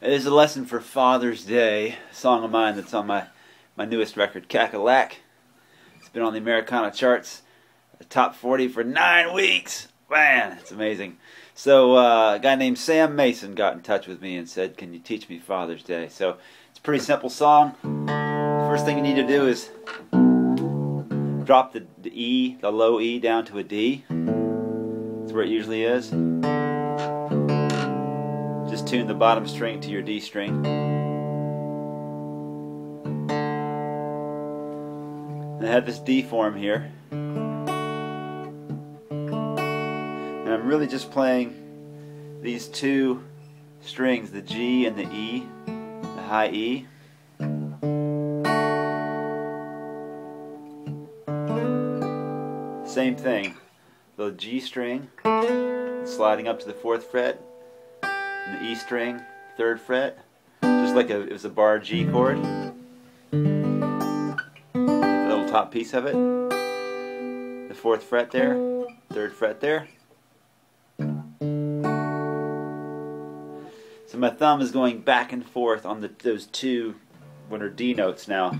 It is a lesson for Father's Day, a song of mine that's on my newest record, Cackalack. It's been on the Americana charts, the top 40 for 9 weeks. Man, it's amazing. So a guy named Sam Mason got in touch with me and said, can you teach me Father's Day? So it's a pretty simple song. First thing you need to do is drop the E, the low E, down to a D. That's where it usually is. Just tune the bottom string to your D string. And I have this D form here. And I'm really just playing these two strings, the G and the E, the high E. Same thing, the G string sliding up to the 4th fret, and the E string, 3rd fret, just like it was a bar G chord. The little top piece of it, the 4th fret there, 3rd fret there. So my thumb is going back and forth on those two, what are D notes now.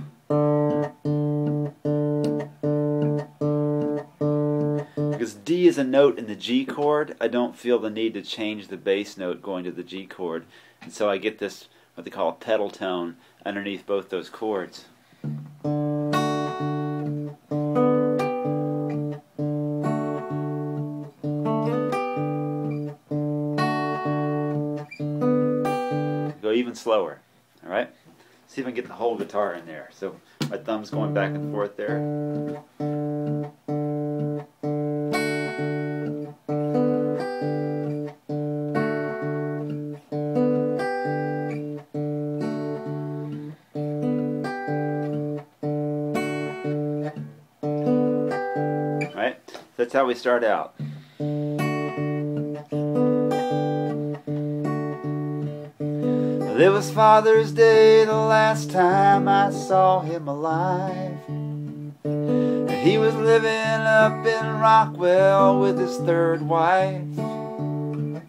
Because D is a note in the G chord, I don't feel the need to change the bass note going to the G chord. And so I get this, what they call a pedal tone, underneath both those chords. Go even slower, alright? See if I can get the whole guitar in there. So my thumb's going back and forth there. Alright, so that's how we start out. It was Father's Day the last time I saw him alive. He was living up in Rockwell with his 3rd wife.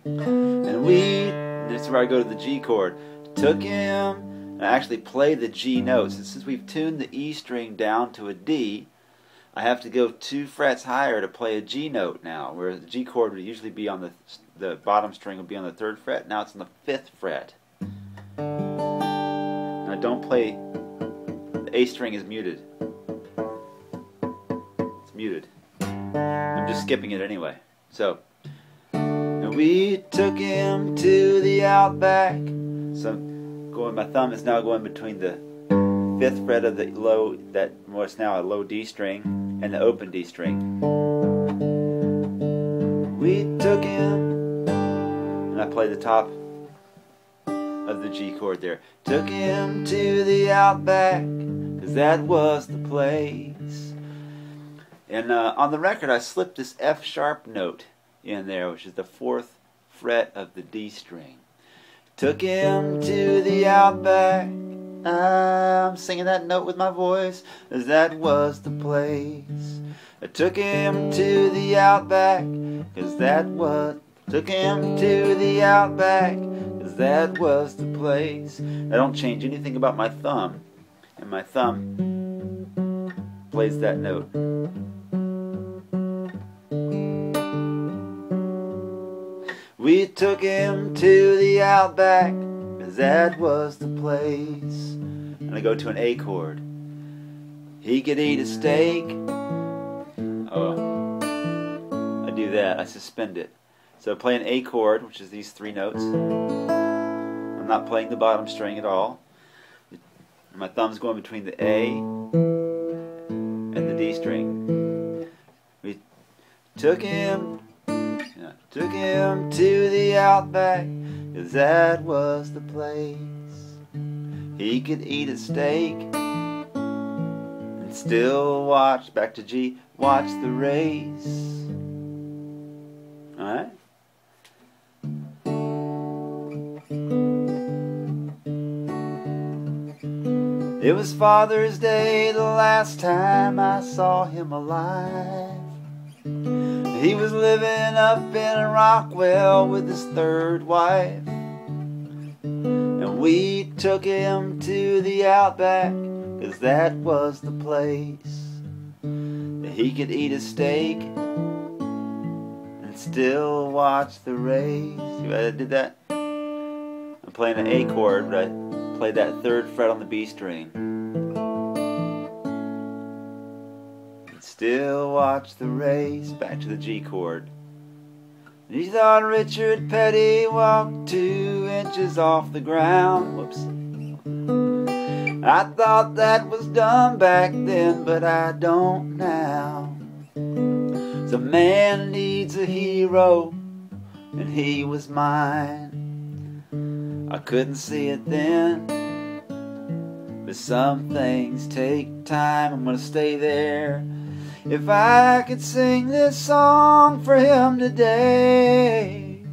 And this is where I go to the G chord, took him, and I actually play the G notes. And since we've tuned the E string down to a D, I have to go 2 frets higher to play a G note now, where the G chord would usually be on the bottom string would be on the 3rd fret. Now it's on the 5th fret. And I don't play, the A string is muted. It's muted. I'm just skipping it anyway. So, and we took him to the outback. So my thumb is now going between the 5th fret of the low, that was now a low D string, and the open D string. We took him, and I play the top of the G chord there. Took him to the outback, 'cause that was the place. And on the record I slipped this F sharp note in there, which is the 4th fret of the D string. Took him to the outback. I'm singing that note with my voice, 'cause that was the place. I took him to the outback, 'cause that was, took him to the outback, 'cause that was the place. I don't change anything about my thumb, and my thumb plays that note. We took him to the outback, 'cause that was the place. And I go to an A chord. He could eat a steak. Oh, I do that, I suspend it. So I play an A chord, which is these 3 notes. I'm not playing the bottom string at all. And my thumb's going between the A and the D string. We took him to the outback, 'cause that was the place. He could eat a steak and still watch, back to G, watch the race. Alright? It was Father's Day the last time I saw him alive. He was living up in Rockwell with his 3rd wife. And We took him to the outback, 'cause that was the place that he could eat a steak and still watch the race. See what I did that? I'm playing an A chord, but I played that third fret on the B string. And still watch the race. Back to the G chord. He thought Richard Petty walked 2 inches off the ground. Whoops. I thought that was dumb back then, but I don't now. So man needs a hero, and he was mine. I couldn't see it then, but some things take time. I'm gonna stay there. If I could sing this song for him today,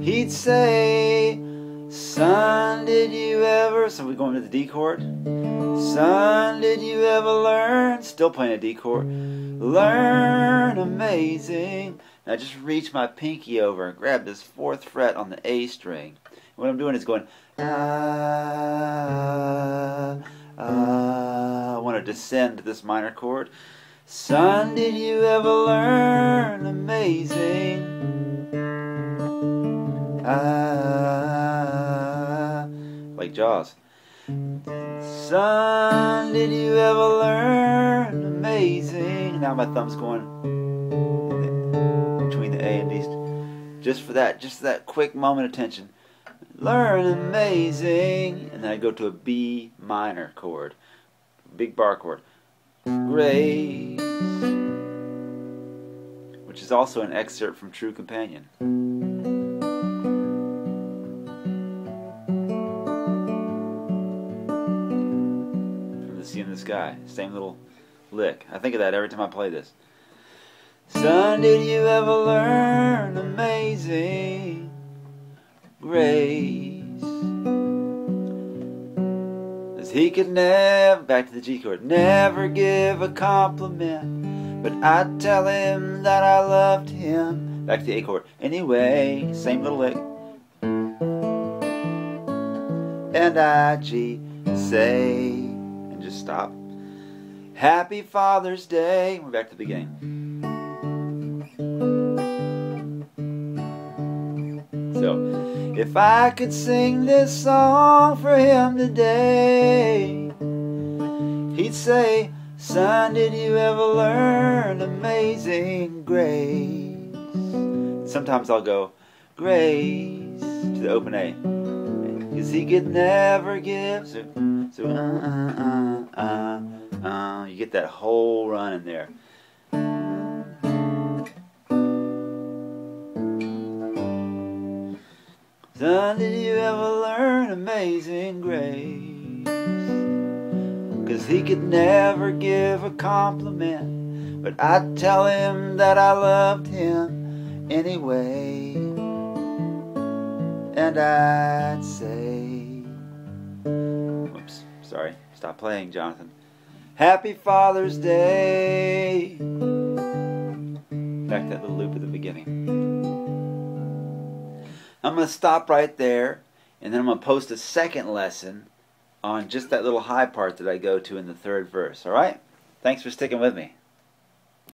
he'd say, son, did you ever... So we're going to the D chord. Son, did you ever learn... Still playing a D chord. Learn amazing. Now just reach my pinky over and grab this 4th fret on the A string. What I'm doing is going, I want to descend to this minor chord. Son, did you ever learn amazing? Like Jaws. Son, did you ever learn amazing? Now my thumb's going between the A and D. Just for that quick moment of tension. Learn amazing. And then I go to a B minor chord. Big bar chord. Grace. Which is also an excerpt from True Companion. From the Sea in the Sky. Same little lick. I think of that every time I play this. Son, did you ever learn amazing grace? As he could never, back to the G chord, never give a compliment, but I'd tell him that I loved him. Back to the A chord. Anyway, same little lick. And I G say, and just stop. Happy Father's Day. We're back to the beginning. So, if I could sing this song for him today, he'd say, son, did you ever learn amazing grace? Sometimes I'll go, grace, to the open A. Because he could never give, so you get that whole run in there. Son, did you ever learn amazing grace? 'Cause he could never give a compliment, but I'd tell him that I loved him anyway. And I'd say, whoops, sorry, stop playing, Jonathan. Happy Father's Day. Back to that little loop at the beginning. I'm going to stop right there, and then I'm going to post a second lesson on just that little high part that I go to in the 3rd verse. Alright? Thanks for sticking with me.